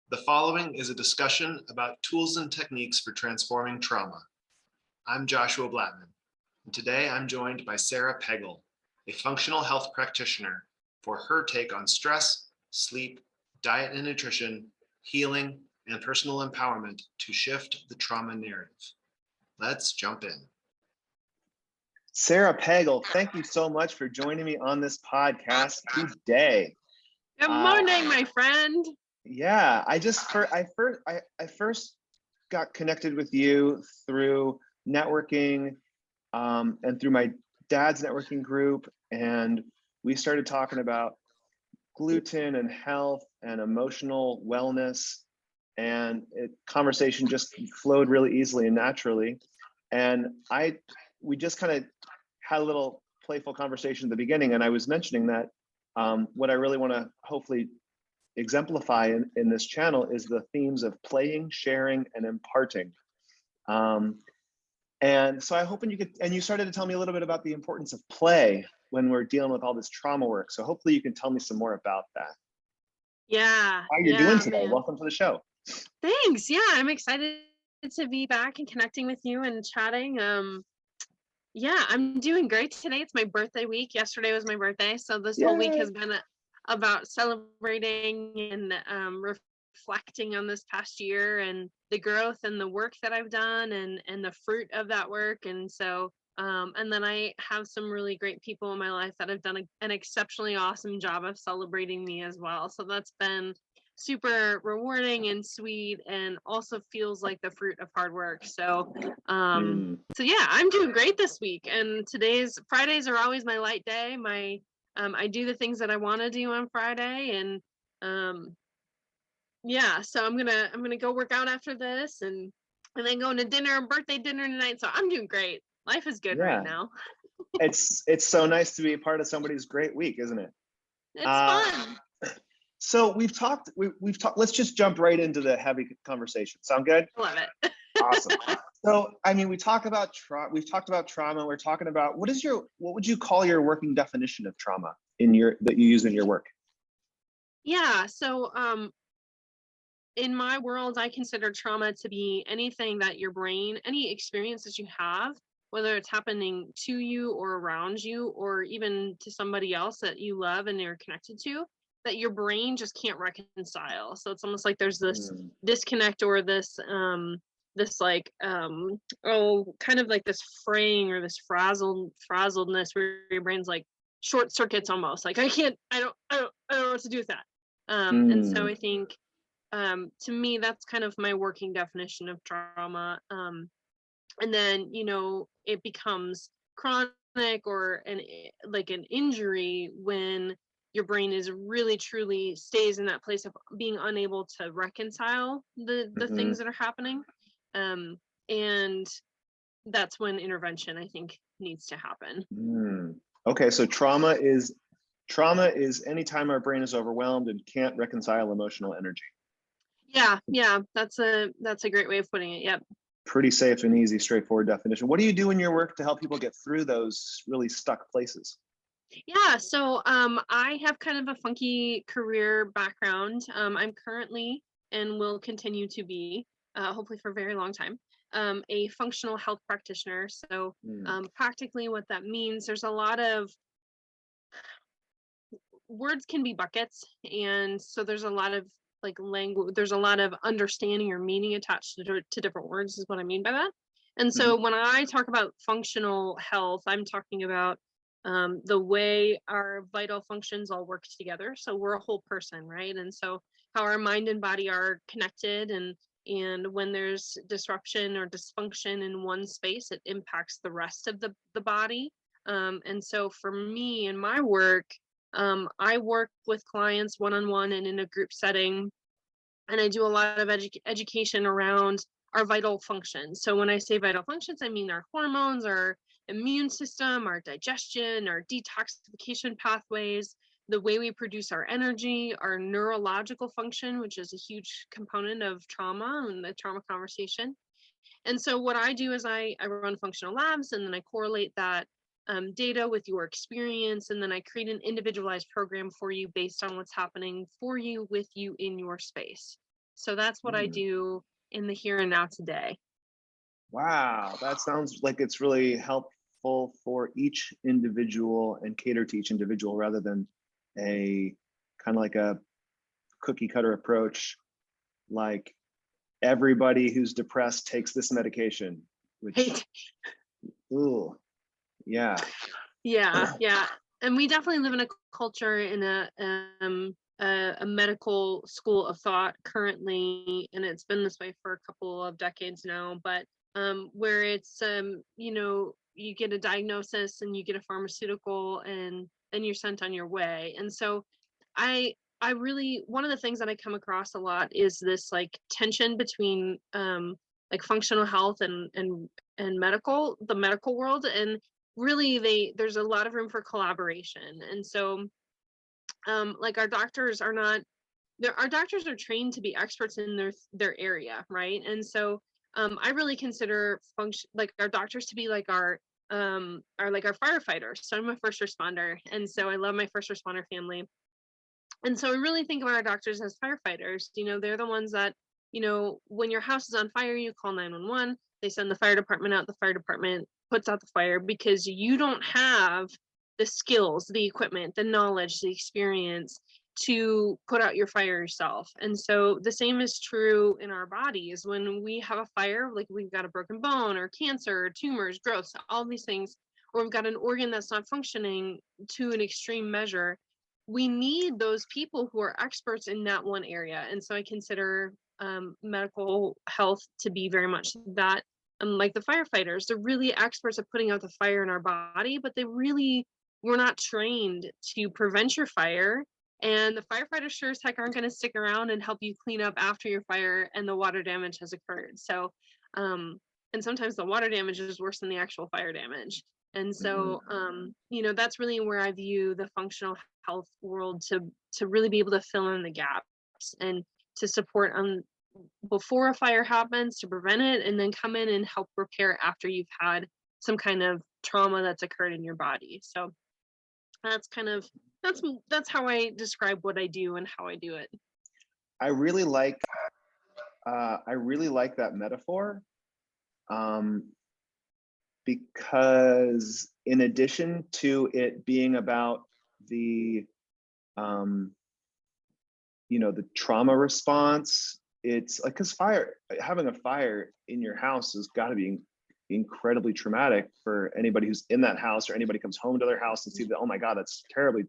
The following is a discussion about tools and techniques for transforming trauma. I'm Joshua Blattman, and today I'm joined by Sara Pagel, a functional health practitioner, for her take on stress, sleep, diet and nutrition, healing, and personal empowerment to shift the trauma narrative. Let's jump in. Sara Pagel, thank you so much for joining me on this podcast today. Good morning, my friend. Yeah, I first got connected with you through networking and through my dad's networking group, and we started talking about gluten and health and emotional wellness, and conversation just flowed really easily and naturally. And we just kind of had a little playful conversation at the beginning, and I was mentioning that what I really want to hopefully exemplify in this channel is the themes of playing, sharing, and imparting. And so I hope you started to tell me a little bit about the importance of play when we're dealing with all this trauma work. So hopefully you can tell me some more about that. Yeah. How you're doing today? Man. Welcome to the show. Thanks. Yeah, I'm excited to be back and connecting with you and chatting. Yeah, I'm doing great today. It's my birthday week. Yesterday was my birthday, so this whole week has been about celebrating and reflecting on this past year and the growth and the work that I've done and the fruit of that work. And so and then I have some really great people in my life that have done an exceptionally awesome job of celebrating me as well. So that's been super rewarding and sweet, and also feels like the fruit of hard work. So so yeah, I'm doing great this week, and Fridays are always my light day. I do the things that I want to do on Friday, and yeah, so I'm gonna go work out after this, and then going to birthday dinner tonight. So I'm doing great. Life is good right now. It's so nice to be a part of somebody's great week, isn't it? It's fun. So we've talked. Let's just jump right into the heavy conversation. Sound good? Love it. Awesome. So, I mean, we've talked about trauma. We're talking about what would you call your working definition of trauma that you use in your work? Yeah. So, in my world, I consider trauma to be anything that your brain, any experience that you have, whether it's happening to you or around you, or even to somebody else that you love and you're connected to, that your brain just can't reconcile. So it's almost like there's this disconnect, or this kind of like this fraying or this frazzledness where your brain's like short circuits almost. Like I don't know what to do with that. And so I think to me that's kind of my working definition of trauma. And then it becomes chronic or an injury when your brain is really truly stays in that place of being unable to reconcile the things that are happening. And that's when intervention, I think, needs to happen. Okay, so trauma is anytime our brain is overwhelmed and can't reconcile emotional energy. Yeah, that's a great way of putting it. Yep. Pretty safe and easy, straightforward definition. What do you do in your work to help people get through those really stuck places? Yeah, so I have kind of a funky career background. I'm currently, and will continue to be, hopefully for a very long time, a functional health practitioner. So practically what that means, there's a lot of words can be buckets, and so there's a lot of language, there's a lot of understanding or meaning attached to different words, is what I mean by that. And so when I talk about functional health, I'm talking about the way our vital functions all work together. So we're a whole person, right? And so how our mind and body are connected, and when there's disruption or dysfunction in one space, it impacts the rest of the body. And so for me in my work, I work with clients one-on-one and in a group setting, and I do a lot of education around our vital functions. So when I say vital functions, I mean our hormones, our immune system, our digestion, our detoxification pathways, the way we produce our energy, our neurological function, which is a huge component of trauma and the trauma conversation. And so what I do is I run functional labs, and then I correlate that data with your experience, and then I create an individualized program for you based on what's happening for you, with you in your space. So that's what I do in the here and now today. Wow, that sounds like it's really helpful for each individual and cater to each individual rather than a kind of like a cookie cutter approach, like everybody who's depressed takes this medication, which, ooh, yeah. Yeah. And we definitely live in a culture, in a medical school of thought currently, and it's been this way for a couple of decades now, but where it's you get a diagnosis and you get a pharmaceutical, and then you're sent on your way. And so I really, one of the things that I come across a lot is this like tension between like functional health and the medical world. And really there's a lot of room for collaboration. And so like our doctors are not our doctors are trained to be experts in their area, right? And so I really consider like our doctors to be like our firefighters. So I'm a first responder, and so I love my first responder family. And so I really think of our doctors as firefighters. They're the ones that, when your house is on fire, you call 911. They send the fire department out. The fire department puts out the fire, because you don't have the skills, the equipment, the knowledge, the experience to put out your fire yourself. And so the same is true in our bodies. When we have a fire, like we've got a broken bone or cancer or tumors, growths, all these things, or we've got an organ that's not functioning to an extreme measure, we need those people who are experts in that one area. And so I consider medical health to be very much that. Like the firefighters, they're really experts at putting out the fire in our body, but they really were not trained to prevent your fire. And the firefighters sure as heck aren't going to stick around and help you clean up after your fire and the water damage has occurred. So, and sometimes the water damage is worse than the actual fire damage. And so, that's really where I view the functional health world, to really be able to fill in the gaps and to support before a fire happens, to prevent it, and then come in and help repair after you've had some kind of trauma that's occurred in your body. So that's that's how I describe what I do and how I do it. I really like that metaphor, because in addition to it being about the the trauma response, it's like, because having a fire in your house has got to be incredibly traumatic for anybody who's in that house, or anybody comes home to their house and see that, oh my God, that's terribly.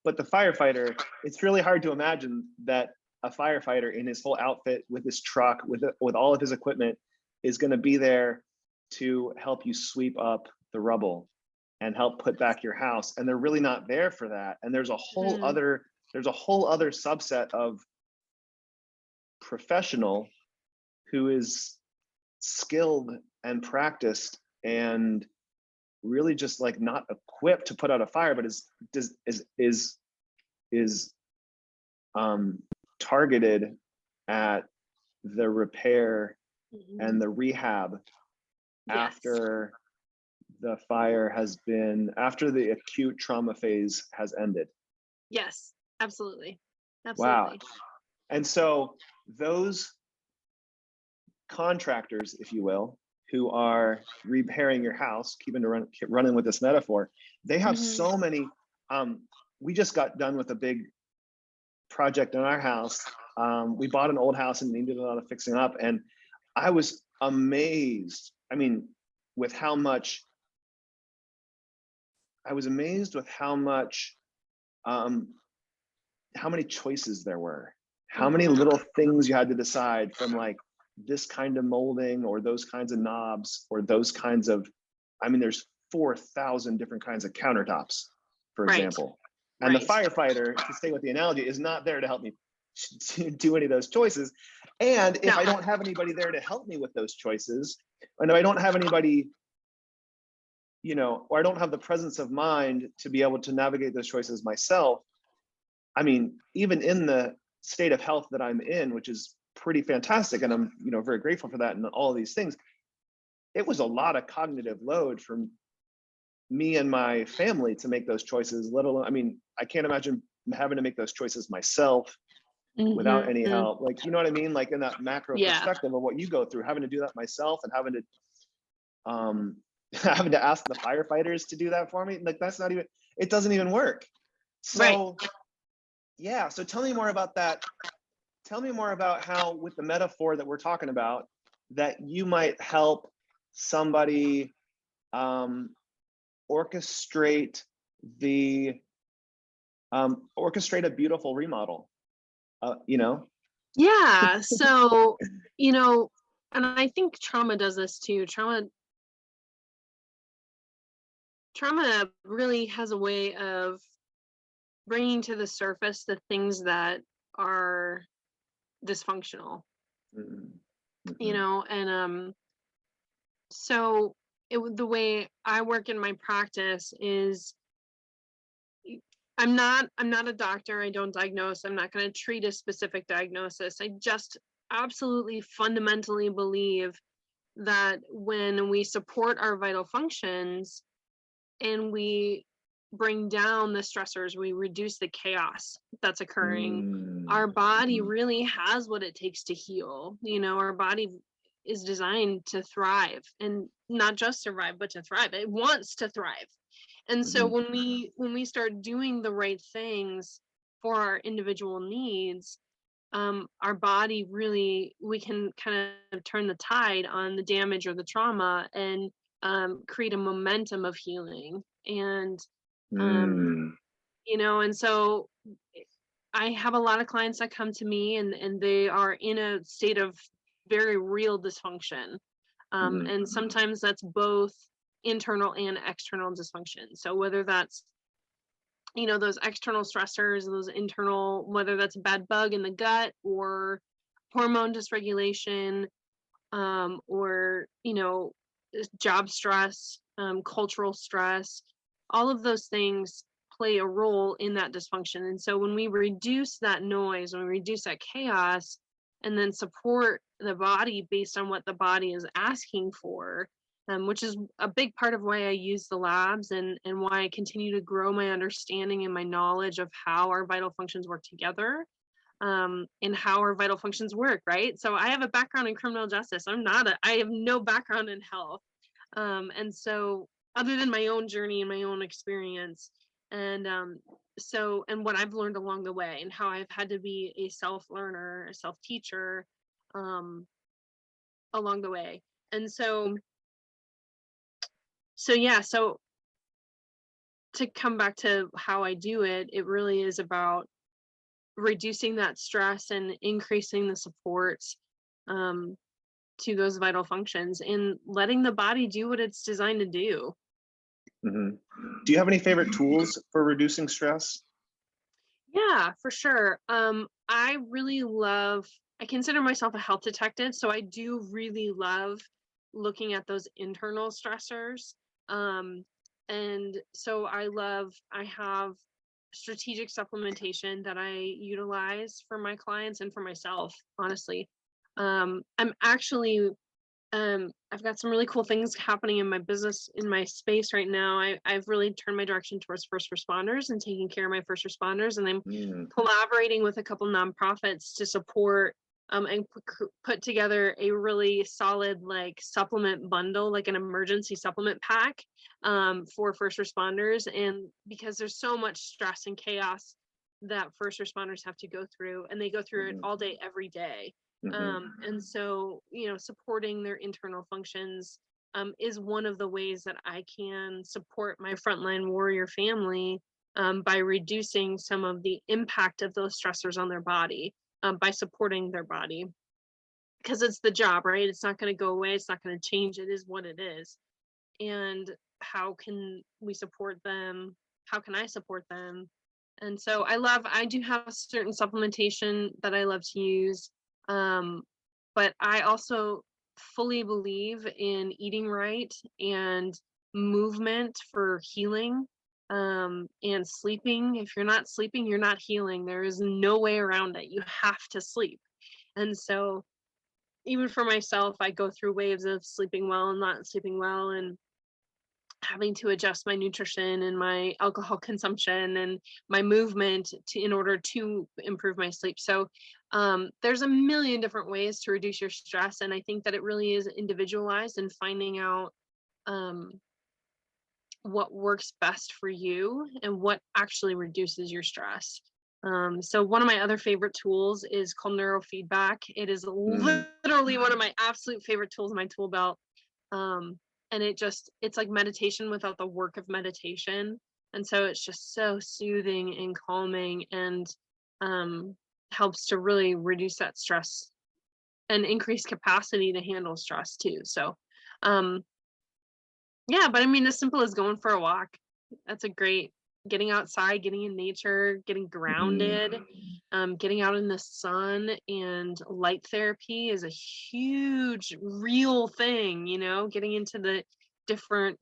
But the firefighter, it's really hard to imagine that a firefighter in his whole outfit, with his truck, with all of his equipment, is going to be there to help you sweep up the rubble and help put back your house. And they're really not there for that. And there's a whole other subset of professional who is skilled and practiced and really just like not equipped to put out a fire, but is targeted at the repair and the rehab after the fire has been, after the acute trauma phase has ended. Yes, absolutely. Wow. And so those contractors, if you will, who are repairing your house, running with this metaphor, they have so many. We just got done with a big project in our house. We bought an old house and needed a lot of fixing up, and I was amazed. I mean, with how much how many choices there were, how many little things you had to decide, from like this kind of molding or those kinds of knobs or those kinds of, there's 4,000 different kinds of countertops, for example. And the firefighter, to stay with the analogy, is not there to help me do any of those choices. And if I don't have anybody there to help me with those choices, and if I don't have anybody, or I don't have the presence of mind to be able to navigate those choices myself, even in the state of health that I'm in, which is pretty fantastic, and I'm very grateful for that and all of these things, it was a lot of cognitive load for me and my family to make those choices, let alone, I can't imagine having to make those choices myself. without any Mhm. help. Like, you know what I mean? Like in that macro Yeah. perspective of what you go through, having to do that myself and having to having to ask the firefighters to do that for me. Like that's not even, it doesn't even work. Right. So yeah, so tell me more about that. Tell me more about how, with the metaphor that we're talking about, that you might help somebody orchestrate the orchestrate a beautiful remodel. You know. Yeah. So, and I think trauma does this too. Trauma really has a way of bringing to the surface the things that are dysfunctional, Mm-hmm. and so the way I work in my practice is I'm not a doctor. I don't diagnose. I'm not going to treat a specific diagnosis. I just absolutely fundamentally believe that when we support our vital functions and we bring down the stressors, we reduce the chaos that's occurring. Our body Mm-hmm. really has what it takes to heal. Our body is designed to thrive, and not just survive, but to thrive. It wants to thrive. And so Mm-hmm. when we start doing the right things for our individual needs, our body really, we can kind of turn the tide on the damage or the trauma, and create a momentum of healing. And Mm. and so I have a lot of clients that come to me, and they are in a state of very real dysfunction. Mm-hmm. And sometimes that's both internal and external dysfunction. So whether that's those external stressors, those internal, whether that's a bad bug in the gut or hormone dysregulation, or job stress, cultural stress, all of those things play a role in that dysfunction. And so when we reduce that noise, when we reduce that chaos, and then support the body based on what the body is asking for, which is a big part of why I use the labs, and why I continue to grow my understanding and my knowledge of how our vital functions work together, and how our vital functions work, right? So I have a background in criminal justice. I have no background in health. And so other than my own journey and my own experience, and and what I've learned along the way, and how I've had to be a self-learner, a self-teacher, um, along the way. And so to come back to how I do it, it really is about reducing that stress and increasing the supports, um, to those vital functions, and letting the body do what it's designed to do. Mm-hmm. Do you have any favorite tools for reducing stress? Yeah, for sure. I consider myself a health detective, so I do really love looking at those internal stressors. Um, and so I have strategic supplementation that I utilize for my clients and for myself, honestly. I'm actually I've got some really cool things happening in my business, in my space right now. I've really turned my direction towards first responders and taking care of my first responders, and I'm Mm. collaborating with a couple nonprofits to support, and put together a really solid like supplement bundle, like an emergency supplement pack, for first responders. And because there's so much stress and chaos that first responders have to go through, and they go through it Mm-hmm. all day, every day. Mm-hmm. And so, supporting their internal functions, is one of the ways that I can support my frontline warrior family, by reducing some of the impact of those stressors on their body, by supporting their body. Because it's the job, right? It's not going to go away. It's not going to change. It is what it is. And how can we support them? How can I support them? And so I do have certain supplementation that I love to use. But I also fully believe in eating right and movement for healing, and sleeping. If you're not sleeping, you're not healing. There is no way around it. You have to sleep. And so even for myself, I go through waves of sleeping well and not sleeping well. And having to adjust my nutrition and my alcohol consumption and my movement in order to improve my sleep. So there's a million different ways to reduce your stress, and I think that it really is individualized and finding out what works best for you and what actually reduces your stress. So one of my other favorite tools is called neurofeedback. It is literally one of my absolute favorite tools in my tool belt. And it's like meditation without the work of meditation. And so it's just so soothing and calming, and helps to really reduce that stress and increase capacity to handle stress too. So yeah, but I mean, as simple as going for a walk, that's a great, getting outside, getting in nature, getting grounded, getting out in the sun, and light therapy is a huge, real thing, getting into the different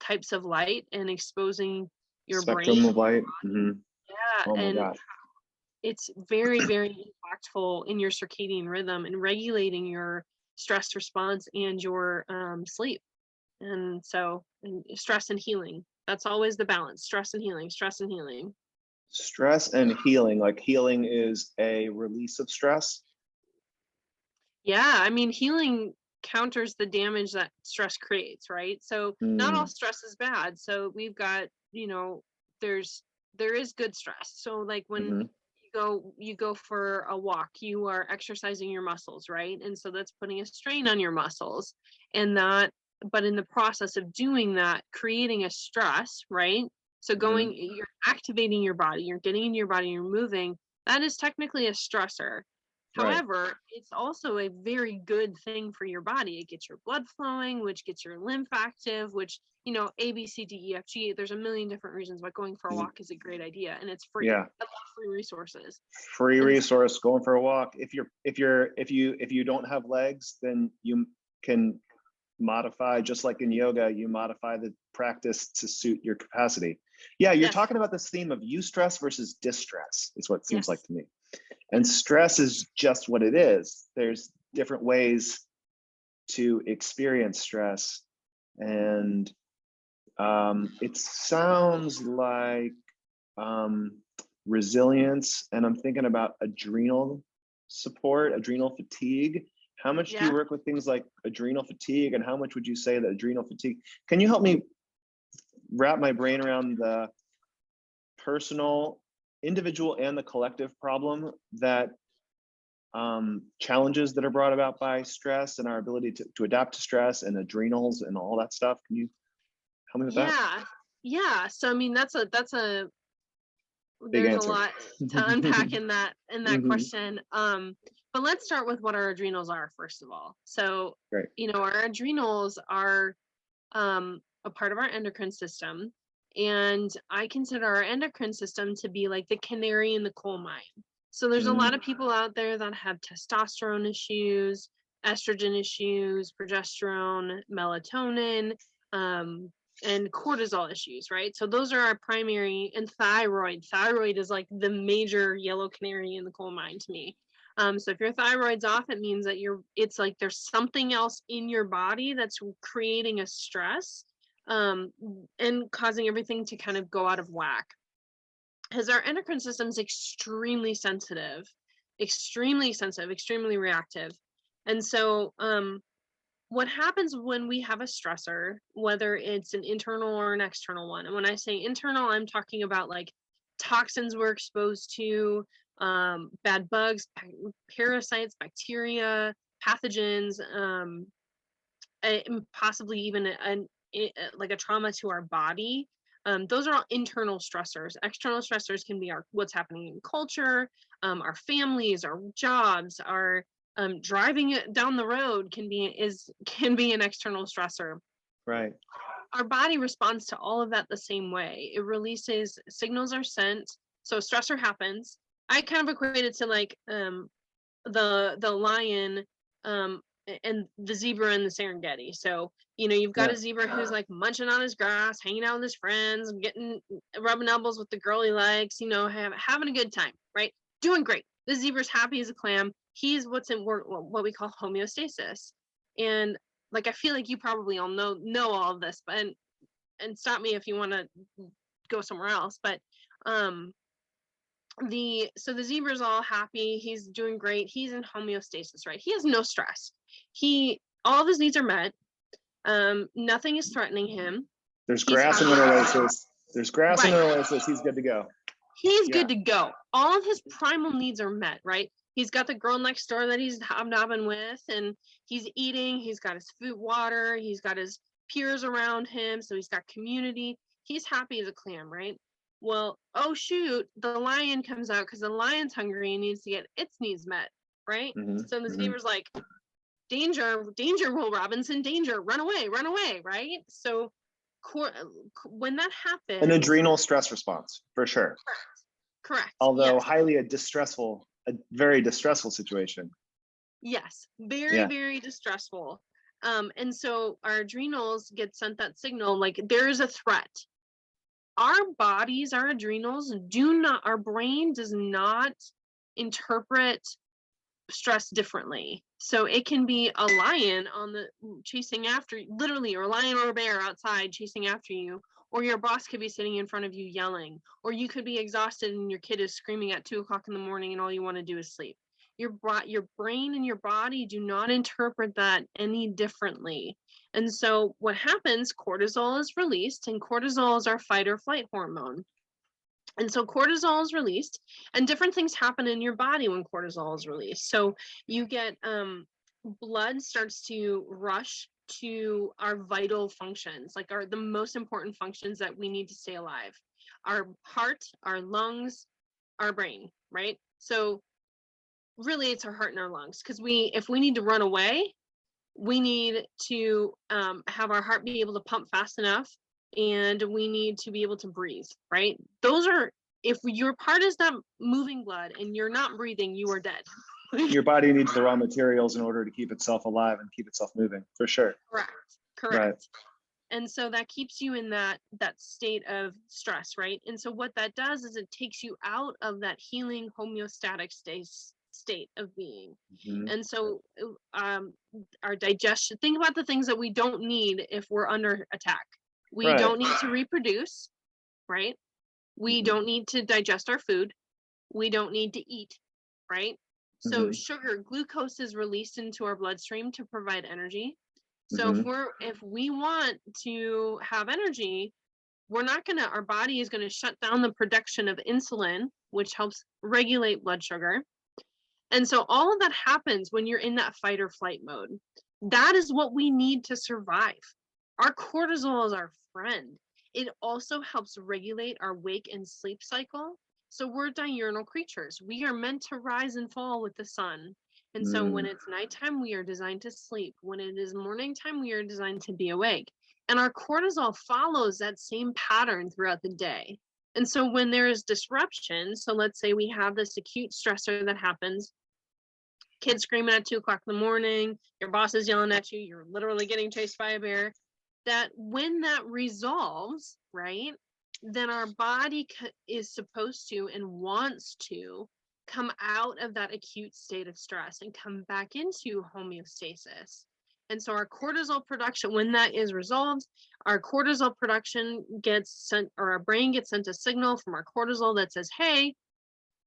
types of light and exposing your Spectrum brain. of light. Yeah, Oh my and God. it's very, very impactful in your circadian rhythm and regulating your stress response and your sleep. And so, and stress and healing, that's always the balance: stress and healing, stress and healing. Stress and healing, like healing is a release of stress. Yeah, I mean, healing counters the damage that stress creates, right? So not all stress is bad. So we've got, there is good stress. So like when you go for a walk, you are exercising your muscles, right? And so that's putting a strain on your muscles, and but in the process of doing that, creating a stress, right? So you're activating your body, you're getting into your body, you're moving. That is technically a stressor. Right. However, it's also a very good thing for your body. It gets your blood flowing, which gets your lymph active, which, A, B, C, D, E, F, G. There's a million different reasons why going for a walk is a great idea, and it's free. Yeah. I love free resources. Free resource, going for a walk. If you don't have legs, then you can modify, just like in yoga, you modify the practice to suit your capacity. Yeah, you're talking about this theme of eustress versus distress, is what it seems like to me. And stress is just what it is. There's different ways to experience stress. And it sounds like resilience. And I'm thinking about adrenal support, adrenal fatigue. How much do you work with things like adrenal fatigue, and how much would you say that adrenal fatigue? Can you help me wrap my brain around the personal, individual, and the collective problem that challenges that are brought about by stress and our ability to adapt to stress and adrenals and all that stuff? Can you help me with that? Yeah. So I mean, there's Big a answer. lot to unpack in that question. But let's start with what our adrenals are, first of all. So, our adrenals are a part of our endocrine system. And I consider our endocrine system to be like the canary in the coal mine. So there's a lot of people out there that have testosterone issues, estrogen issues, progesterone, melatonin, and cortisol issues, right? So those are our primary, and thyroid. Thyroid is like the major yellow canary in the coal mine to me. So if your thyroid's off, it means that it's like there's something else in your body that's creating a stress, and causing everything to kind of go out of whack. Because our endocrine system is extremely sensitive, extremely reactive. And so what happens when we have a stressor, whether it's an internal or an external one, and when I say internal, I'm talking about like toxins we're exposed to, bad bugs, parasites, bacteria, pathogens, and possibly even like a trauma to our body. Those are all internal stressors. External stressors can be what's happening in culture, our families, our jobs, our driving it down the road can be an external stressor. Right. Our body responds to all of that the same way. It releases, signals are sent. So a stressor happens. I kind of equate it to like the lion and the zebra in the Serengeti. So you've got a zebra who's like munching on his grass, hanging out with his friends, rubbing elbows with the girl he likes, having a good time, right? Doing great. The zebra's happy as a clam. He's what's in what we call homeostasis. And like, I feel like you probably all know all of this, but and stop me if you want to go somewhere else, but the zebra's all happy, he's doing great, he's in homeostasis, right? He has no stress, all of his needs are met, nothing is threatening him. There's grass in the oasis. There's grass in the oasis. He's good to go. He's good to go. All of his primal needs are met, right? He's got the girl next door that he's hobnobbing with, and he's eating, he's got his food, water, he's got his peers around him, so he's got community. He's happy as a clam, right? Well, oh shoot, the lion comes out because the lion's hungry and needs to get its needs met, right? So the zebra's like, danger, Will Robinson, danger, run away, right? So when that happens, an adrenal stress response for sure. Correct. Although highly a very distressful situation. Yes, very distressful. And so our adrenals get sent that signal, like there is a threat. Our bodies, our adrenals our brain does not interpret stress differently. So it can be a lion chasing after you, literally, or a lion or a bear outside chasing after you, or your boss could be sitting in front of you yelling, or you could be exhausted and your kid is screaming at 2 o'clock in the morning and all you want to do is sleep. Your brain and your body do not interpret that any differently. And so what happens, cortisol is released, and cortisol is our fight or flight hormone. And so cortisol is released, and different things happen in your body when cortisol is released. So you get blood starts to rush to our vital functions, like the most important functions that we need to stay alive: our heart, our lungs, our brain, right? So really it's our heart and our lungs, because if we need to run away, we need to have our heart be able to pump fast enough, and we need to be able to breathe, right? If your part is not moving blood and you're not breathing, you are dead. Your body needs the raw materials in order to keep itself alive and keep itself moving, for sure. Correct. Right. And so that keeps you in that state of stress, right? And so what that does is it takes you out of that healing homeostatic state of being. And so our digestion, think about the things that we don't need if we're under attack. We don't need to reproduce, right? We don't need to digest our food. We don't need to eat, right? So glucose is released into our bloodstream to provide energy. So if we want to have energy, our body is going to shut down the production of insulin, which helps regulate blood sugar. And so all of that happens when you're in that fight or flight mode. That is what we need to survive. Our cortisol is our friend. It also helps regulate our wake and sleep cycle. So we're diurnal creatures. We are meant to rise and fall with the sun. And so when it's nighttime, we are designed to sleep. When it is morning time, we are designed to be awake. And our cortisol follows that same pattern throughout the day. And so when there is disruption, so let's say we have this acute stressor that happens, kids screaming at 2 o'clock in the morning, your boss is yelling at you, you're literally getting chased by a bear, that when that resolves, right, then our body is supposed to and wants to come out of that acute state of stress and come back into homeostasis. And so our cortisol production, when that is resolved, our cortisol production gets sent, or our brain gets sent a signal from our cortisol that says, hey,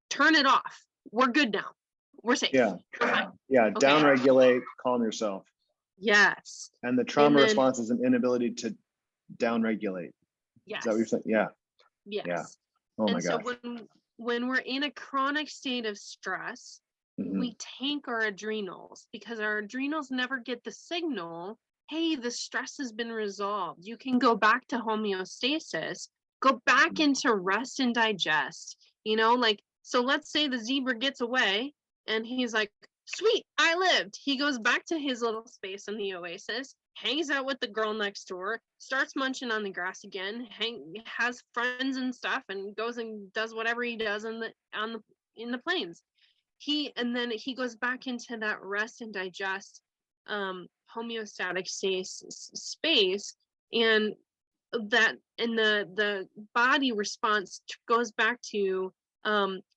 turn it off. We're good now. We're safe. Yeah. Okay. Downregulate, calm yourself. Yes. And the trauma response is an inability to downregulate. Yes. Is that what you're saying? Yeah. Yes. Yeah. Oh my gosh. So when we're in a chronic state of stress, we tank our adrenals, because our adrenals never get the signal, hey, the stress has been resolved. You can go back to homeostasis, go back into rest and digest, so let's say the zebra gets away and he's like, sweet, I lived. He goes back to his little space in the oasis, hangs out with the girl next door, starts munching on the grass again, has friends and stuff, and goes and does whatever he does in the plains. And then he goes back into that rest and digest homeostatic space, and the body response goes back to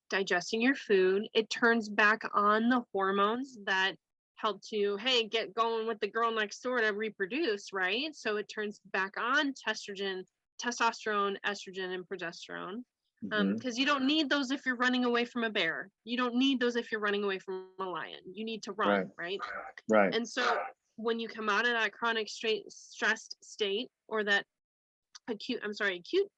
digesting your food. It turns back on the hormones that help to, hey, get going with the girl next door to reproduce, right? So it turns back on testosterone, estrogen, and progesterone. Because you don't need those if you're running away from a bear. You don't need those if you're running away from a lion. You need to run, right? Right. And so when you come out of that chronic stressed state, or that acute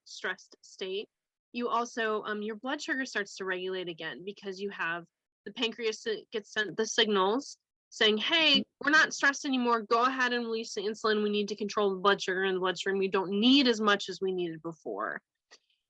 stressed state, you also your blood sugar starts to regulate again, because you have the pancreas that gets sent the signals saying, hey, we're not stressed anymore, go ahead and release the insulin, we need to control the blood sugar in the bloodstream, we don't need as much as we needed before.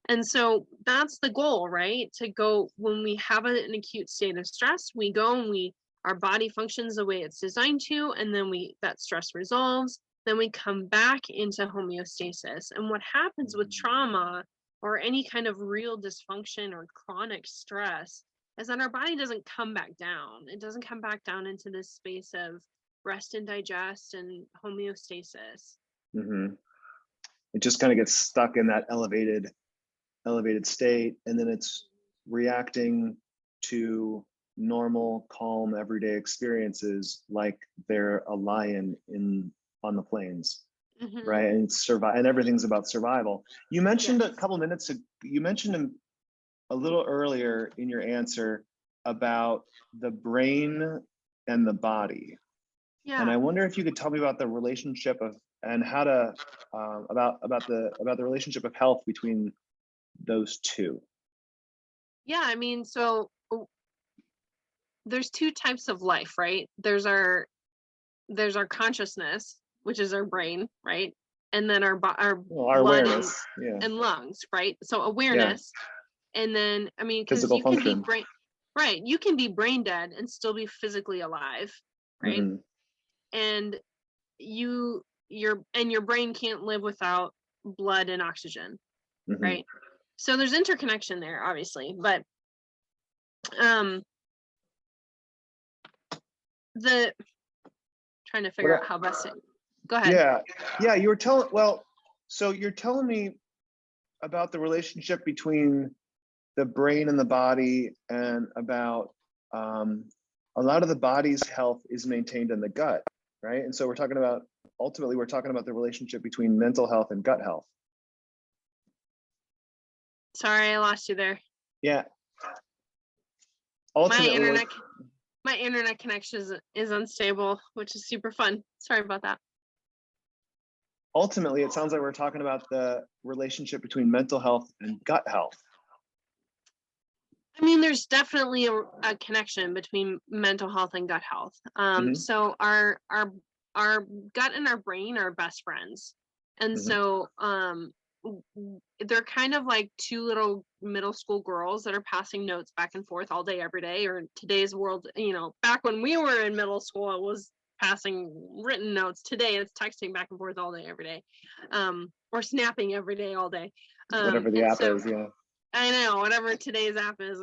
And so that's the goal, right? To go, when we have an acute state of stress, we go and our body functions the way it's designed to, and then that stress resolves, then we come back into homeostasis. And what happens with trauma or any kind of real dysfunction or chronic stress is that our body doesn't come back down. It doesn't come back down into this space of rest and digest and homeostasis. It just kind of gets stuck in that elevated state, and then it's reacting to normal, calm, everyday experiences like they're a lion on the plains, right? And and everything's about survival. You mentioned a couple minutes ago, you mentioned a little earlier in your answer about the brain and the body. Yeah. And I wonder if you could tell me about the relationship of, and how to about the relationship of health between those two. Yeah, I mean, so there's two types of life, right? There's our consciousness, which is our brain, right? And then our blood awareness, and lungs, right? So awareness, and then, I mean, because physical you function. can be you can be brain dead and still be physically alive, right? And your brain can't live without blood and oxygen, right? So there's interconnection there, obviously, but trying to figure out how best to go ahead. Yeah, you were telling, so you're telling me about the relationship between the brain and the body, and about a lot of the body's health is maintained in the gut, right? And so ultimately we're talking about the relationship between mental health and gut health. Sorry, I lost you there. Yeah. Ultimately, my internet connection is unstable, which is super fun. Sorry about that. Ultimately, it sounds like we're talking about the relationship between mental health and gut health. I mean, there's definitely a connection between mental health and gut health. So our gut and our brain are best friends, and so they're kind of like two little middle school girls that are passing notes back and forth all day, every day. Or in today's world, back when we were in middle school, it was passing written notes. Today it's texting back and forth all day, every day, or snapping every day, all day. Whatever the app is, I know, whatever today's app is.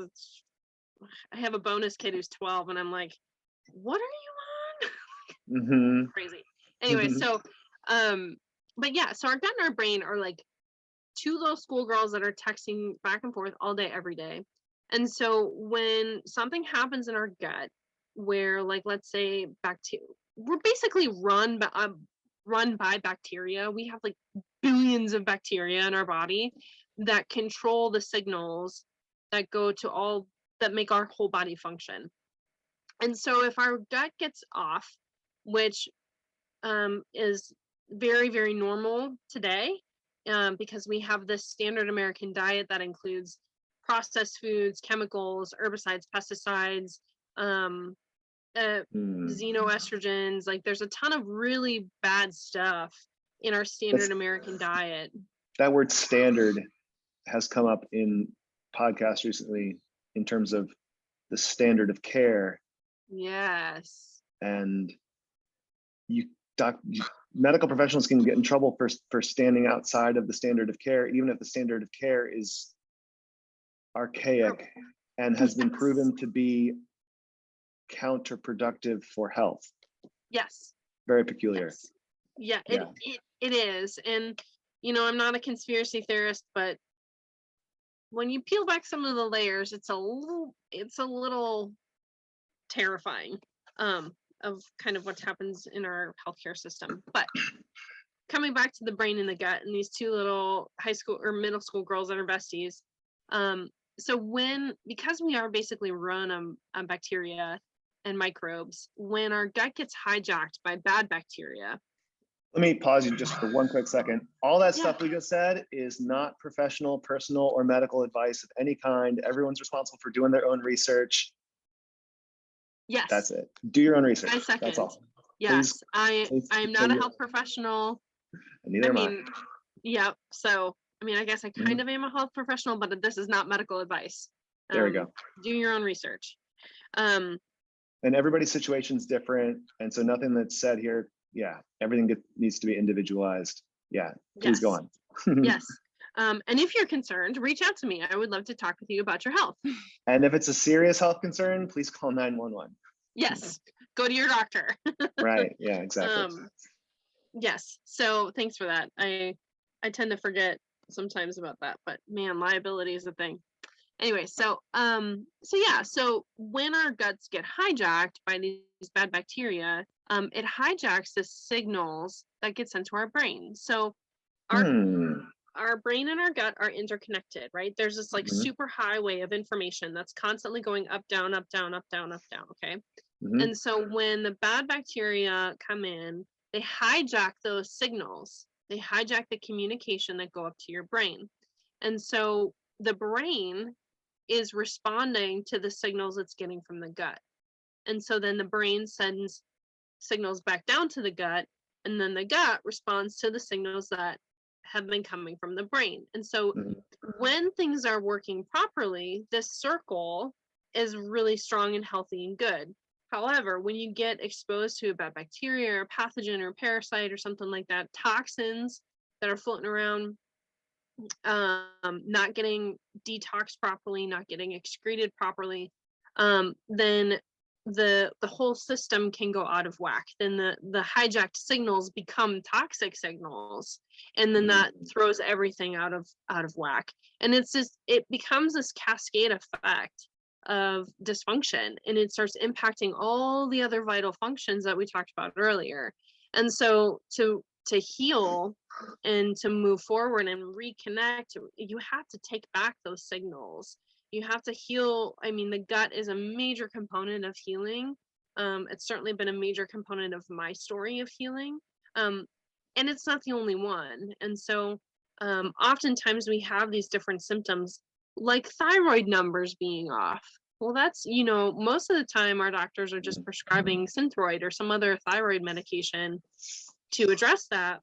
I have a bonus kid who's 12, and I'm like, what are you on? Crazy. Anyway, so but yeah, so our gut and our brain are like two little schoolgirls that are texting back and forth all day, every day. And so when something happens in our gut, where, like, let's say we're basically run by bacteria. We have like billions of bacteria in our body that control the signals that go to that make our whole body function. And so if our gut gets off, which is very, very normal today, because we have this standard American diet that includes processed foods, chemicals, herbicides, pesticides, xenoestrogens. Like, there's a ton of really bad stuff in our standard American diet. That word standard has come up in podcasts recently in terms of the standard of care. Yes. And medical professionals can get in trouble for standing outside of the standard of care, even if the standard of care is archaic and has been proven to be counterproductive for health. Yes. Very peculiar. Yes. Yeah, it is. And I'm not a conspiracy theorist, but when you peel back some of the layers, it's a little terrifying kind of what happens in our healthcare system. But coming back to the brain and the gut and these two little high school or middle school girls that are besties. So because we are basically run on bacteria and microbes, when our gut gets hijacked by bad bacteria. Let me pause you just for one quick second. All that Yeah. stuff we just said is not professional, personal, or medical advice of any kind. Everyone's responsible for doing their own research. Yes. That's it. Do your own research. I second. That's all. Yes. Please I am not a health professional. Neither am I. Yeah. So, I mean, I guess I kind of am a health professional, but this is not medical advice. There we go. Do your own research. And everybody's situation is different. And so nothing that's said here, yeah, everything needs to be individualized. Yeah, please go on. Yes. And if you're concerned, reach out to me. I would love to talk with you about your health. And if it's a serious health concern, please call 911. Yes. Go to your doctor. Right. Yeah, exactly. Yes. So thanks for that. I tend to forget sometimes about that, but man, liability is a thing. Anyway, so when our guts get hijacked by these bad bacteria, it hijacks the signals that get sent to our brain. So our brain and our gut are interconnected, right? There's this like super highway of information that's constantly going up, down, up, down, up, down, up, down. Okay. And so when the bad bacteria come in, they hijack those signals. They hijack the communication that go up to your brain. And so the brain is responding to the signals it's getting from the gut. And so then the brain sends signals back down to the gut, and then the gut responds to the signals that have been coming from the brain. And so when things are working properly, this circle is really strong and healthy and good. However, when you get exposed to a bad bacteria or pathogen or parasite or something like that, toxins that are floating around, not getting detoxed properly, not getting excreted properly, then the whole system can go out of whack. Then the hijacked signals become toxic signals, and then that throws everything out of whack. And it becomes this cascade effect of dysfunction, and it starts impacting all the other vital functions that we talked about earlier. And so to heal and to move forward and reconnect, you have to take back those signals. You have to heal. I mean, the gut is a major component of healing. It's certainly been a major component of my story of healing. And it's not the only one. And so oftentimes we have these different symptoms, like thyroid numbers being off. Well, that's, most of the time our doctors are just prescribing Synthroid or some other thyroid medication to address that.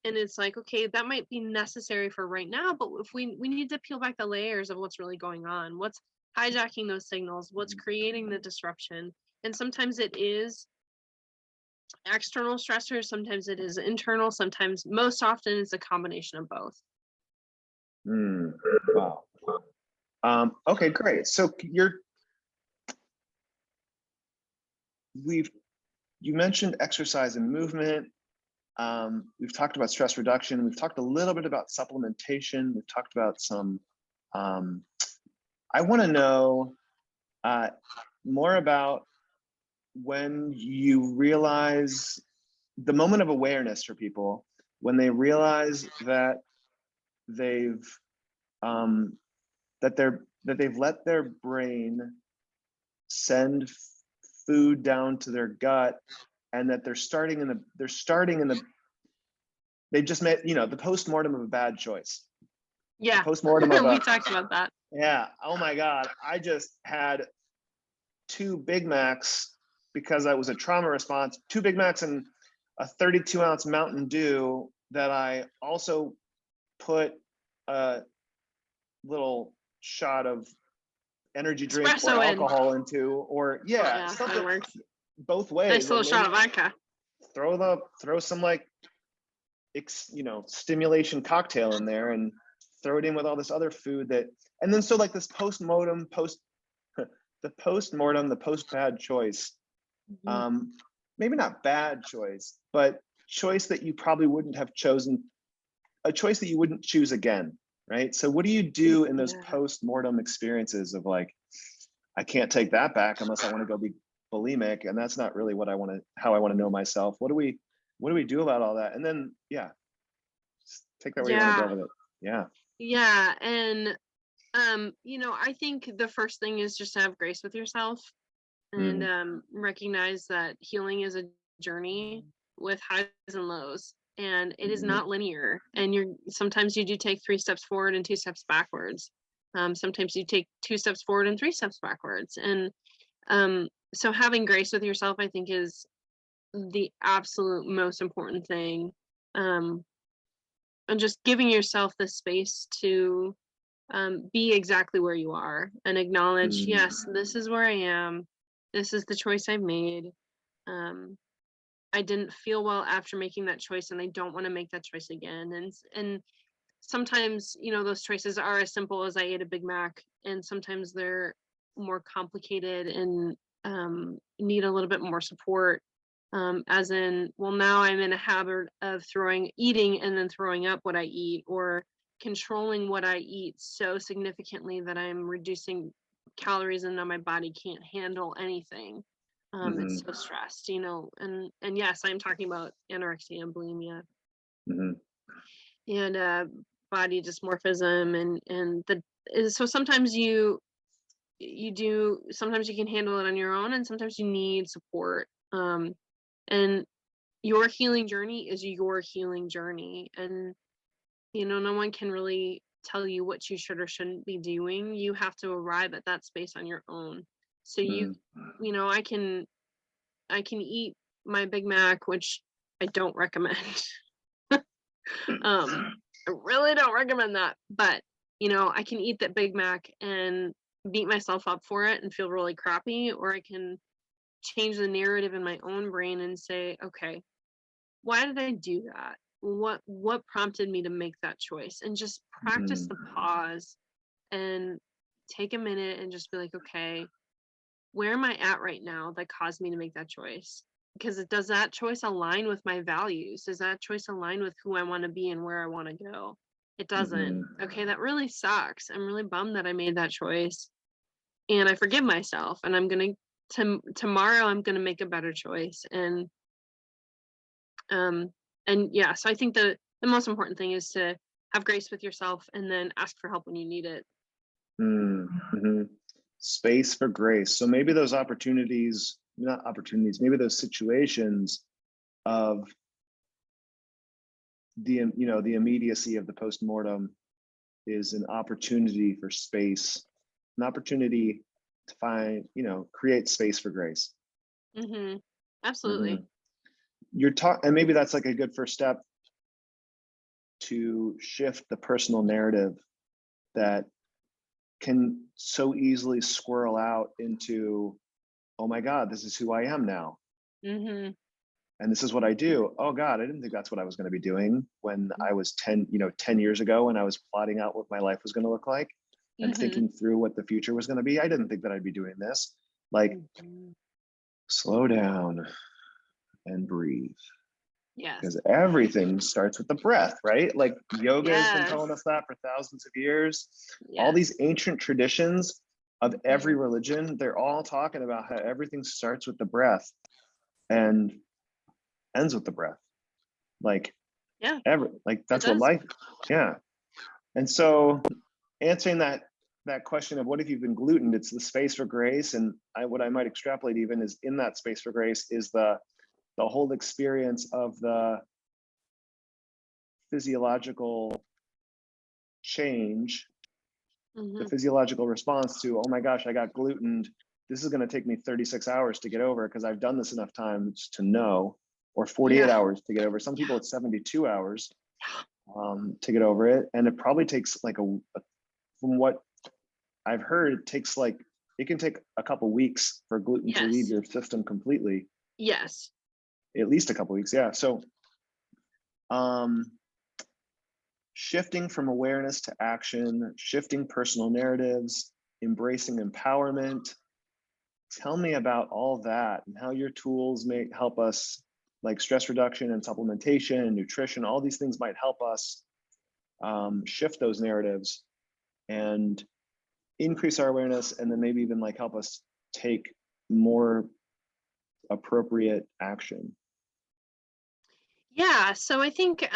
And it's like, okay, that might be necessary for right now, but if we need to peel back the layers of what's really going on, what's hijacking those signals, what's creating the disruption. And sometimes it is external stressors, sometimes it is internal, sometimes, most often it's a combination of both. Wow. Okay, great. So you mentioned exercise and movement. We've talked about stress reduction. We've talked a little bit about supplementation. We've talked about some, I want to know more about when you realize the moment of awareness for people, when they realize that they've let their brain send food down to their gut, and that they just made, the postmortem of a bad choice. Yeah. Postmortem of we talked about that. Yeah. Oh my God. I just had 2 Big Macs because I was a trauma response, 2 Big Macs and a 32-ounce Mountain Dew that I also put a little shot of energy drink Espresso or alcohol into, or something works both ways. Nice little shot of vodka. Throw some stimulation cocktail in there and throw it in with all this other food and then so like this the post bad choice, maybe not bad choice, but choice that you probably wouldn't have chosen, a choice that you wouldn't choose again, right? So what do you do in those post-mortem experiences of like, I can't take that back unless I want to go be bulimic, and that's not really what how I want to know myself. What do we do about all that? And then, yeah, just take that where you want to go Yeah. with it. Yeah. Yeah. And, I think the first thing is just to have grace with yourself and recognize that healing is a journey with highs and lows, and it is not linear. And sometimes you do take 3 steps forward and 2 steps backwards. Sometimes you take 2 steps forward and 3 steps backwards. And so having grace with yourself, I think, is the absolute most important thing. And just giving yourself the space to be exactly where you are and acknowledge, yes, this is where I am. This is the choice I've made. I didn't feel well after making that choice, and I don't want to make that choice again. And sometimes, those choices are as simple as I ate a Big Mac, and sometimes they're more complicated and need a little bit more support. As in, well, now I'm in a habit of eating and then throwing up what I eat, or controlling what I eat so significantly that I'm reducing calories and now my body can't handle anything. It's so stressed, and yes, I'm talking about anorexia and bulimia and body dysmorphism so sometimes sometimes you can handle it on your own, and sometimes you need support. And your healing journey is your healing journey, and no one can really tell you what you should or shouldn't be doing. You have to arrive at that space on your own. So I can eat my Big Mac, which I don't recommend. I really don't recommend that, but I can eat that Big Mac and beat myself up for it and feel really crappy, or I can change the narrative in my own brain and say, okay, why did I do that? What prompted me to make that choice? And just practice the pause and take a minute and just be like, okay, where am I at right now that caused me to make that choice? Because does that choice align with my values? Does that choice align with who I want to be and where I want to go? It doesn't. Okay, that really sucks. I'm really bummed that I made that choice. And I forgive myself, and I'm going to tomorrow I'm going to make a better choice. And yeah, so I think the most important thing is to have grace with yourself and then ask for help when you need it. Space for grace. So maybe those maybe those situations of the immediacy of the postmortem is an opportunity for space, an opportunity to create space for grace. Absolutely. And maybe that's like a good first step to shift the personal narrative that can so easily swirl out into, oh my God, this is who I am now. And this is what I do. Oh God, I didn't think that's what I was going to be doing when I was 10 years ago, when I was plotting out what my life was going to look like and thinking through what the future was going to be. I didn't think that I'd be doing this. Like, slow down and breathe. Yes. Because everything starts with the breath, right? Like yoga has been Yes. telling us that for thousands of years. Yes. All these ancient traditions of every religion, they're all talking about how everything starts with the breath and ends with the breath. Like, yeah, that's what life, yeah. And so answering that question of what if you've been glutened, it's the space for grace. And what I might extrapolate even is in that space for grace is the whole experience of the physiological change, the physiological response to, oh my gosh, I got glutened. This is going to take me 36 hours to get over because I've done this enough times to know, or 48 hours to get over. Some people it's 72 hours to get over it. And it probably takes like from what I've heard, it can take a couple weeks for gluten to leave your system completely. Yes. At least a couple weeks, yeah. So shifting from awareness to action, shifting personal narratives, embracing empowerment. Tell me about all that and how your tools may help us, like stress reduction and supplementation and nutrition. All these things might help us shift those narratives and increase our awareness, and then maybe even like help us take more appropriate action? Yeah, so I think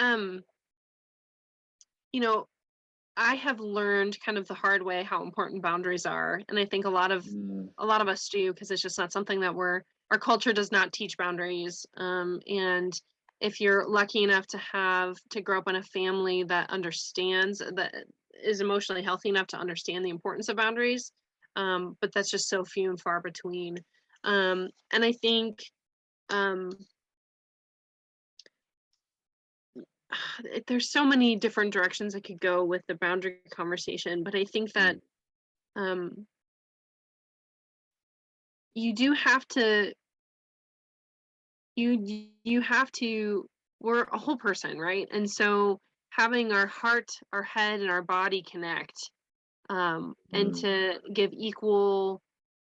I have learned kind of the hard way how important boundaries are, and I think a lot of us do, because it's just not something that our culture does not teach boundaries. And if you're lucky enough to grow up in a family that understands, that is emotionally healthy enough to understand the importance of boundaries, but that's just so few and far between. And I think there's so many different directions I could go with the boundary conversation, but I think that you do have to you have to we're a whole person, right? And so having our heart, our head, and our body connect, and to give equal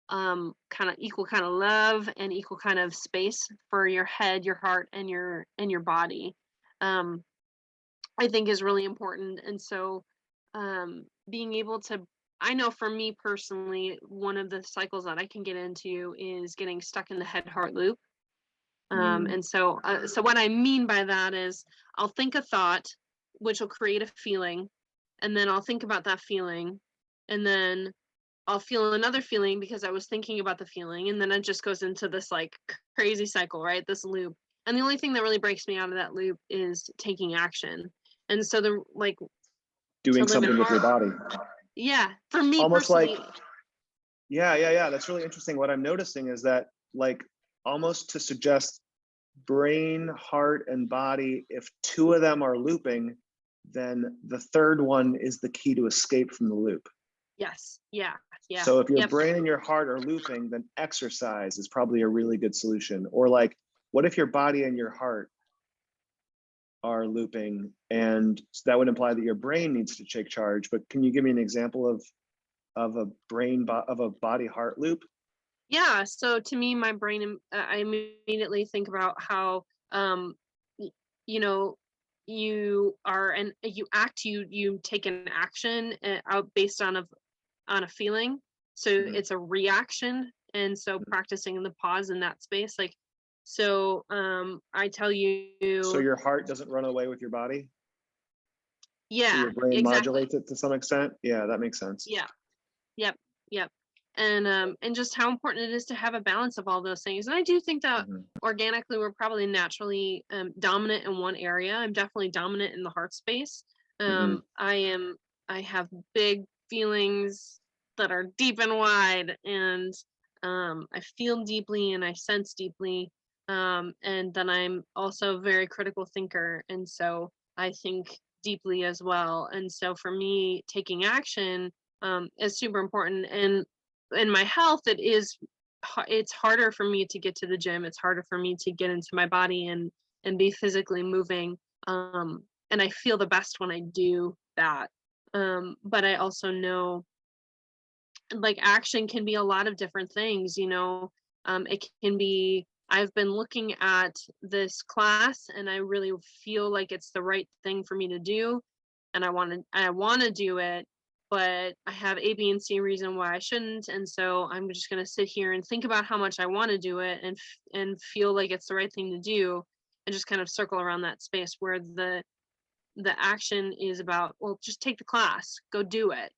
kind of love and equal kind of space for your head, your heart, and your body, I think is really important. And so being able to, I know for me personally, one of the cycles that I can get into is getting stuck in the head heart loop. And so what I mean by that is I'll think a thought, which will create a feeling, and then I'll think about that feeling, and then I'll feel another feeling because I was thinking about the feeling, and then it just goes into this like crazy cycle, right? This loop. And the only thing that really breaks me out of that loop is taking action. And so Doing something with your body. Yeah, for me Almost personally. Yeah. That's really interesting. What I'm noticing is that, like, almost to suggest brain, heart, and body, if two of them are looping, then the third one is the key to escape from the loop. Yes. Yeah. So if your brain and your heart are looping, then exercise is probably a really good solution. Or like, what if your body and your heart are looping? And that would imply that your brain needs to take charge. But can you give me an example of a body heart loop? Yeah, so to me, my brain, I immediately think about how, you know, you are, and you take an action out based on a feeling. So it's a reaction. And so practicing the pause in that space, like, so I tell you. So your heart doesn't run away with your body? Yeah, so your brain exactly. modulates it to some extent? Yeah, that makes sense. Yeah. Yep. And just how important it is to have a balance of all those things. And I do think that organically we're probably naturally dominant in one area. I'm definitely dominant in the heart space. I have big feelings that are deep and wide, and I feel deeply and I sense deeply. And then I'm also a very critical thinker, and so I think deeply as well. And so for me, taking action is super important. And in my health, it's harder for me to get to the gym. It's harder for me to get into my body and be physically moving. And I feel the best when I do that. But I also know, like, action can be a lot of different things. It can be, I've been looking at this class and I really feel like it's the right thing for me to do, and I want to do it, but I have A, B, and C reason why I shouldn't. And so I'm just going to sit here and think about how much I want to do it, and feel like it's the right thing to do, and just kind of circle around that space where the action is about, well, just take the class, go do it,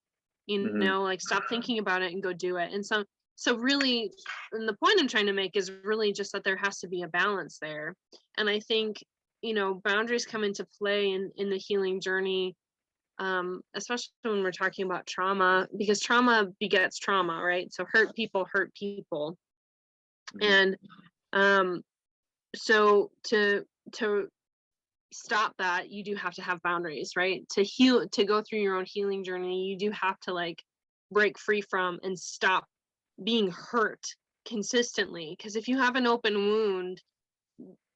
like, stop thinking about it and go do it. And so really, and the point I'm trying to make is really just that there has to be a balance there. And I think, boundaries come into play in the healing journey, especially when we're talking about trauma, because trauma begets trauma, right? So hurt people hurt people. And so to stop that, you do have to have boundaries, right? To heal, to go through your own healing journey, you do have to, like, break free from and stop being hurt consistently. Because if you have an open wound,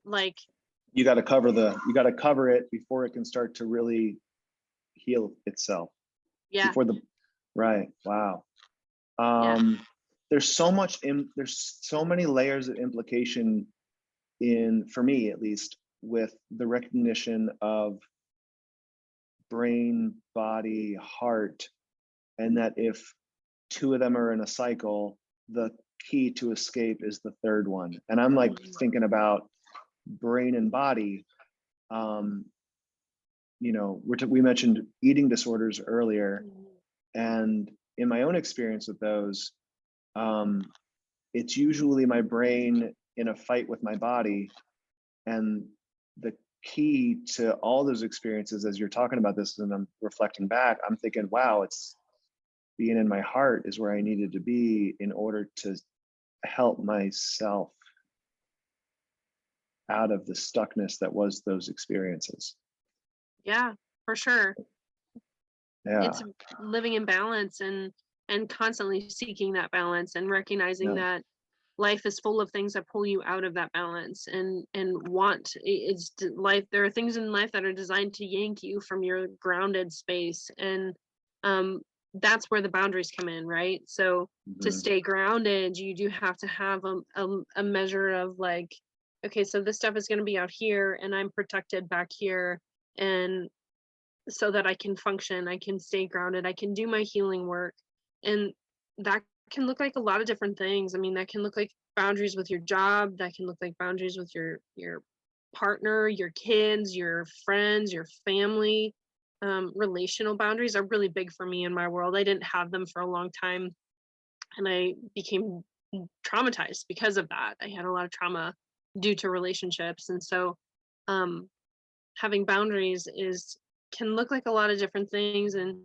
like, you got to cover it before it can start to really heal itself. Yeah. Right. Wow. There's so many layers of implication for me at least, with the recognition of brain, body, heart, and that if two of them are in a cycle, the key to escape is the third one. And I'm like thinking about brain and body. You know, we mentioned eating disorders earlier, and in my own experience with those, it's usually my brain in a fight with my body. And the key to all those experiences, as you're talking about this and I'm reflecting back, I'm thinking, wow, it's being in my heart is where I needed to be in order to help myself out of the stuckness that was those experiences. Yeah, for sure. Yeah. It's living in balance and constantly seeking that balance and recognizing that life is full of things that pull you out of that balance and life. There are things in life that are designed to yank you from your grounded space, and that's where the boundaries come in, right? So to stay grounded, you do have to have a measure of like, okay, so this stuff is going to be out here and I'm protected back here, and so that I can function, I can stay grounded, I can do my healing work. And that can look like a lot of different things. I mean, that can look like boundaries with your job, that can look like boundaries with your partner, your kids, your friends, your family. Relational boundaries are really big for me in my world. I didn't have them for a long time, and I became traumatized because of that. I had a lot of trauma due to relationships, and so having boundaries can look like a lot of different things. And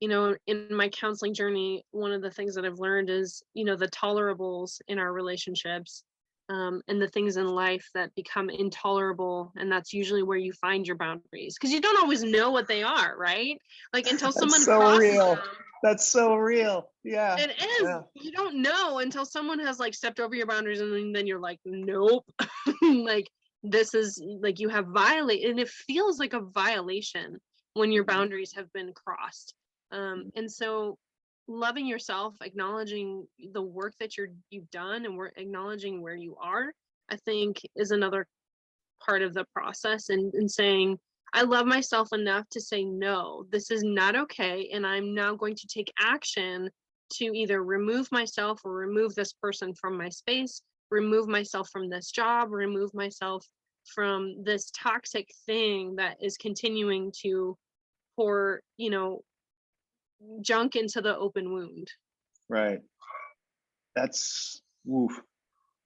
you know, in my counseling journey, one of the things that I've learned is, you know, the tolerables in our relationships, and the things in life that become intolerable, and that's usually where you find your boundaries, because you don't always know what they are, right? Like until someone crosses them. That's so real. Yeah. It is. Yeah. You don't know until someone has like stepped over your boundaries, and then you're like, nope. Like this is like you have violated, and it feels like a violation when your boundaries have been crossed. And so loving yourself, acknowledging the work that you've done, and we're acknowledging where you are, I think is another part of the process, and saying, I love myself enough to say, no, this is not okay. And I'm now going to take action to either remove myself or remove this person from my space, remove myself from this job, remove myself from this toxic thing that is continuing to pour, you know, junk into the open wound. Right. That's woof.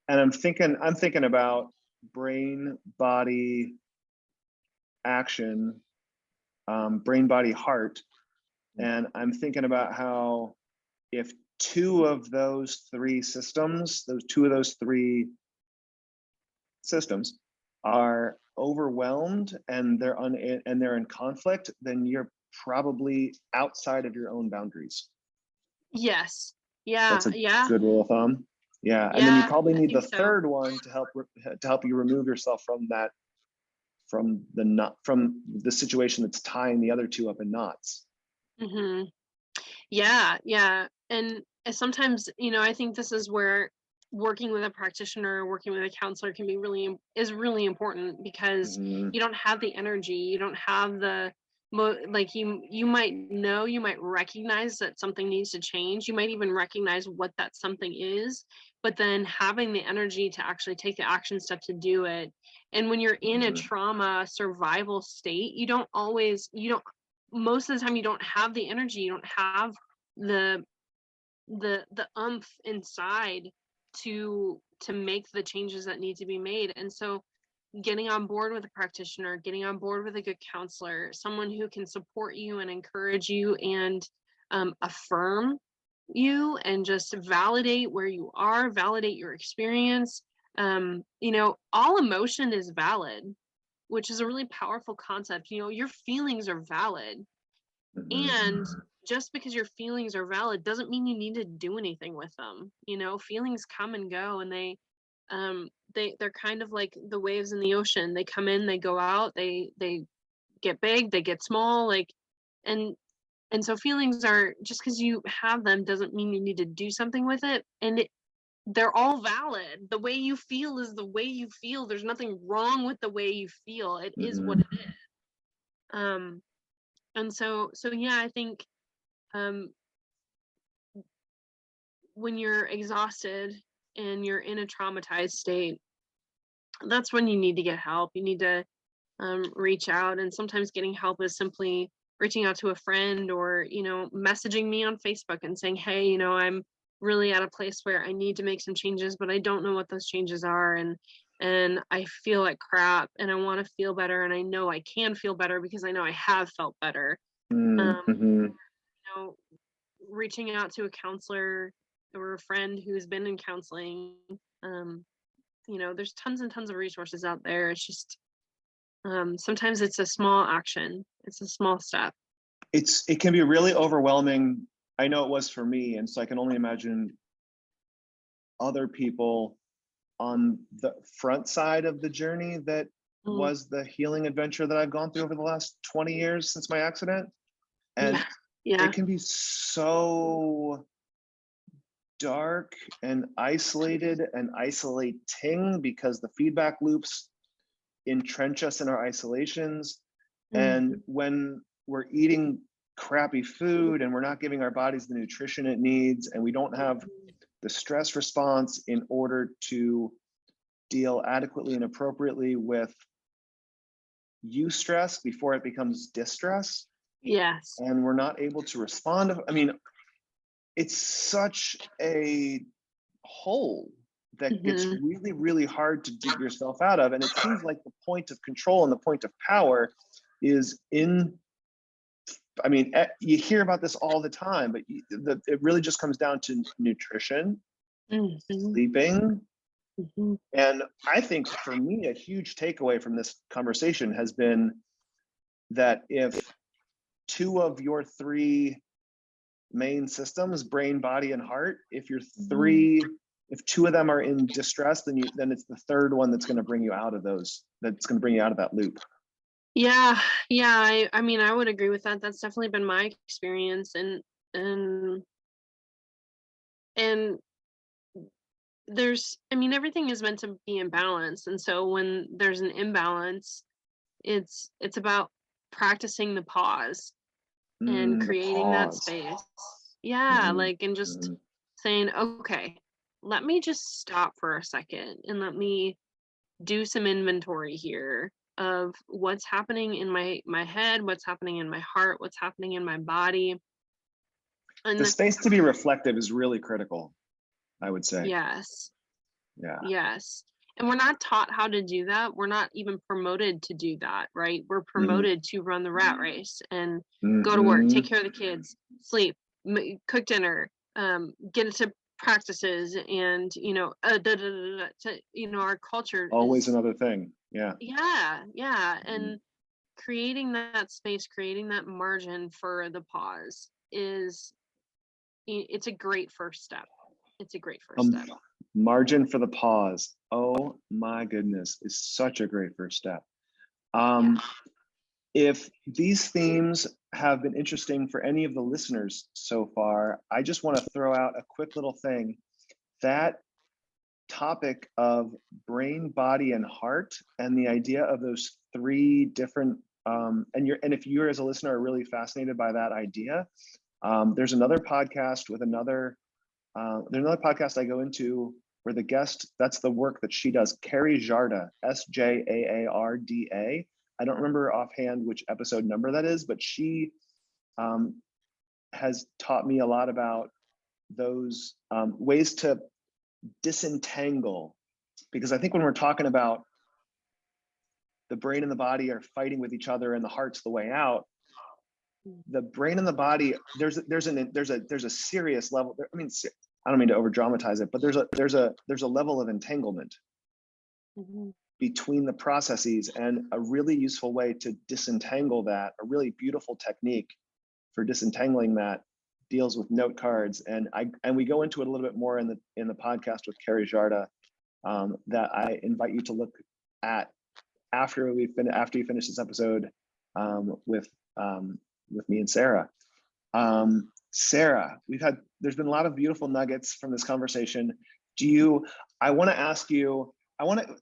And I'm thinking about brain, body, action, brain, body, heart. And I'm thinking about how if two of those three systems are overwhelmed and they're in conflict, then you're probably outside of your own boundaries. Yes. Yeah. That's a good rule of thumb. Yeah. And then you probably need the third one to help you remove yourself from that, from the situation that's tying the other two up in knots. Mm-hmm. Yeah. Yeah. And sometimes, you know, I think this is where working with a practitioner, working with a counselor can be really important, because you don't have the energy, you don't have the like you might recognize that something needs to change, you might even recognize what that something is, but then having the energy to actually take the action step to do it. And when you're in a trauma survival state, most of the time you don't have the energy, you don't have the umph inside to make the changes that need to be made. And so getting on board with a practitioner, getting on board with a good counselor, someone who can support you and encourage you and affirm you and just validate where you are, validate your experience. You know, all emotion is valid, which is a really powerful concept. You know, your feelings are valid. And just because your feelings are valid doesn't mean you need to do anything with them. You know, feelings come and go, and they're kind of like the waves in the ocean. They come in, they go out, they get big, they get small, like, and so feelings are, just because you have them doesn't mean you need to do something with it. And they're all valid. The way you feel is the way you feel. There's nothing wrong with the way you feel. It is what it is. And so yeah, I think when you're exhausted and you're in a traumatized state, that's when you need to get help. You need to reach out, and sometimes getting help is simply reaching out to a friend, or messaging me on Facebook and saying, hey, I'm really at a place where I need to make some changes, but I don't know what those changes are, and I feel like crap, and I want to feel better, and I know I can feel better because I know I have felt better. Mm-hmm. Reaching out to a counselor or a friend who's been in counseling. There's tons and tons of resources out there. It's just sometimes it's a small action. It's a small step. It can be really overwhelming. I know it was for me, and so I can only imagine other people on the front side of the journey that was the healing adventure that I've gone through over the last 20 years since my accident. And yeah. It can be so dark and isolated and isolating because the feedback loops entrench us in our isolations. And when we're eating crappy food and we're not giving our bodies the nutrition it needs, and we don't have the stress response in order to deal adequately and appropriately with eustress before it becomes distress. Yes. And we're not able to respond. I mean, it's such a hole that gets really, really hard to dig yourself out of. And it seems like the point of control and the point of power is in, I mean, you hear about this all the time, but it really just comes down to nutrition, sleeping. And I think for me, a huge takeaway from this conversation has been that if 2 of your 3 main systems, brain, body, and heart, if 2 of them are in distress, then it's the 3rd one that's going to bring you out of that loop. Yeah. I mean, I would agree with that. That's definitely been my experience, and there's, I mean, everything is meant to be in balance, and so when there's an imbalance, it's about practicing the pause and creating that space. And just saying, okay, let me just stop for a second and let me do some inventory here of what's happening in my head, what's happening in my heart, what's happening in my body. And the space to be reflective is really critical, I would say. Yes. Yeah. Yes. And we're not taught how to do that. We're not even promoted to do that, right? We're promoted to run the rat race and go to work, take care of the kids, sleep, cook dinner, get into practices, and our culture always another thing. Yeah. And creating that space, creating that margin for the pause it's a great first step. It's a great first step. Margin for the pause. Oh my goodness, is such a great first step. If these themes have been interesting for any of the listeners so far, I just want to throw out a quick little thing. That topic of brain, body, and heart, and the idea of those 3 different, and if you're as a listener are really fascinated by that idea, there's another podcast with there's another podcast I go into where the guest, that's the work that she does, Carrie Jarda, Sjaarda. I don't remember offhand which episode number that is, but she has taught me a lot about those ways to disentangle, because I think when we're talking about the brain and the body are fighting with each other and the heart's the way out, the brain and the body, there's a serious level. I mean, I don't mean to over dramatize it, but there's a level of entanglement between the processes, and a really useful way to disentangle that, a really beautiful technique for disentangling that, deals with note cards. And we go into it a little bit more in the podcast with Carrie Jarda, that I invite you to look at after you finish this episode with me and Sara. Sara, there's been a lot of beautiful nuggets from this conversation. I want to ask you, I want to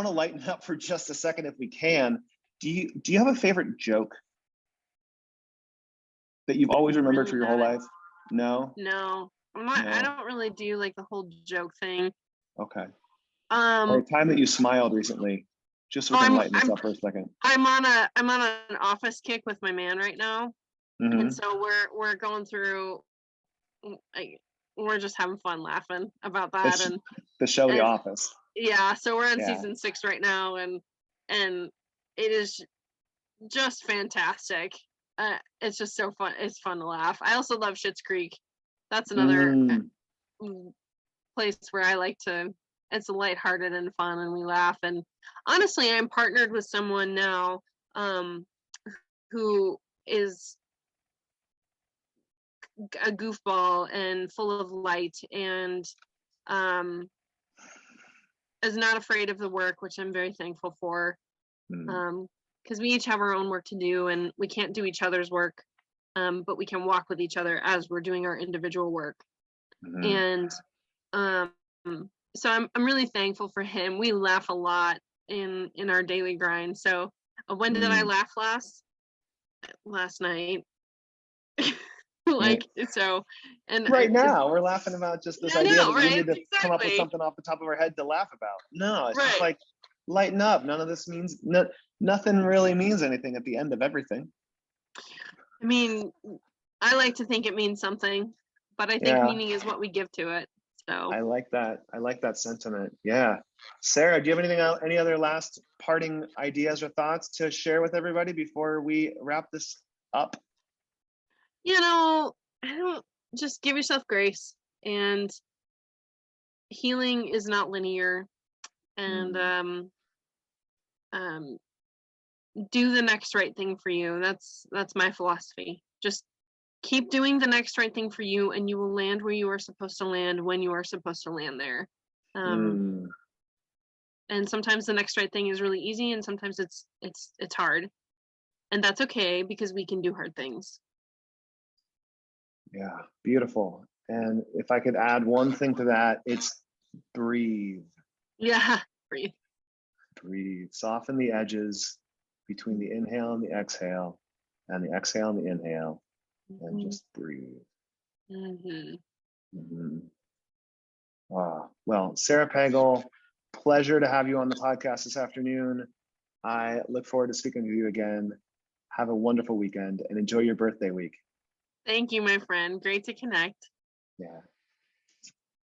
lighten up for just a second if we can. Do you have a favorite joke that you've always remembered for your whole life? No? No. I No. don't really do like the whole joke thing. Okay. Um, Or a time that you smiled recently, just so we can lighten this up for a second. I'm on an office kick with my man right now, Mm-hmm. and so we're going through. Like, we're just having fun laughing about that, and The show, The and Office. yeah, so we're on Yeah. season 6 right now, and it is just fantastic. It's just so fun. It's fun to laugh. I also love Schitt's Creek. That's another place where I like to. It's lighthearted and fun, and we laugh. And honestly, I'm partnered with someone now, who is a goofball and full of light, and is not afraid of the work, which I'm very thankful for. Because we each have our own work to do, and we can't do each other's work, but we can walk with each other as we're doing our individual work. And so I'm really thankful for him. We laugh a lot in our daily grind. So when did I laugh last night? Like, so, and right now we're laughing about just this idea that we need to come up with Exactly. something off the top of our head to laugh about. No, it's just Right. like, lighten up. None of this means nothing really means anything at the end of everything. I mean, I like to think it means something, but I think meaning is what we give to it. So I like that sentiment. Yeah. Sarah, do you have any other last parting ideas or thoughts to share with everybody before we wrap this up? I don't, just give yourself grace, and healing is not linear, and do the next right thing for you. That's my philosophy. Just keep doing the next right thing for you, and you will land where you are supposed to land when you are supposed to land there. And sometimes the next right thing is really easy, and sometimes it's hard, and that's okay, because we can do hard things. Yeah, beautiful. And if I could add one thing to that, it's breathe. Yeah, breathe. Breathe. Soften the edges between the inhale and the exhale, and the exhale and the inhale, and just breathe. Wow. Well, Sara Pagel, pleasure to have you on the podcast this afternoon. I look forward to speaking with you again. Have a wonderful weekend and enjoy your birthday week. Thank you, my friend. Great to connect. Yeah.